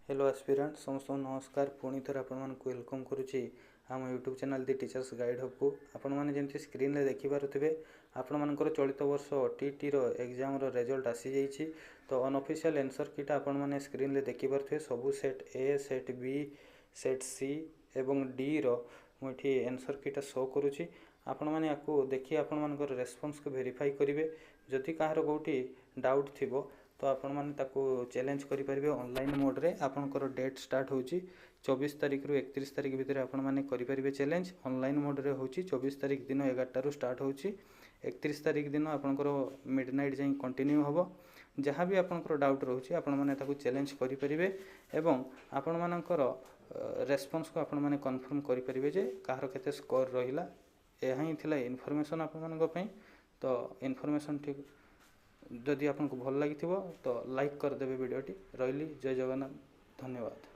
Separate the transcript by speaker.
Speaker 1: Hello aspirant समस्त नमस्कार पुणी थर आपण वेलकम करुच्ची आम यूट्यूब चैनल दि टीचर्स गाइड हब को आपण मैंने जमी स्क्रीन रे देखिपे आपण मानकर चलित वर्ष टीटी रो एग्जाम रो रिजल्ट आसी जाइए। तो अनऑफिशियल आंसर कीटा आपण मैंने स्क्रीन रे देखिपे सबू set A set B set C एवं डी रो मुझे आंसर कीटा शो करुच्ची। आपण मैंने आपको देखिए आपण मानकर रेस्पॉन्स को वेरीफाई करेंगे। जदि कहार कोटी डाउट थिबो तो आपण मैंने ताको चैलेंज करेंगे ऑनलाइन मोड रे। आपनकर डेट स्टार्ट होची 24 तारिख रु 31 तारिख भितर आपण मैंने करेंगे चैलेंज। ऑनलाइन मोड रे होची 24 तारिख दिन 11 रु स्टार्ट होची 31 तारिख दिन आपनकर मिडनाइट जाई कंटिन्यू हबो। जहाँ भी आपनकर डाउट रोची आपण मैंने ताको चैलेंज करेंगे एवं आपण मानकर रेस्पॉन्स को आपण मैंने कन्फर्म करेंगे जे कहार केते स्कोर रहिला। यह ही थिला इनफॉरमेशन आपण मानक पई। तो इनफॉरमेशन ठीक जदि आपको भल लगी तो लाइक करदेवे वीडियोटी। रही जय जगन्नाथ, धन्यवाद।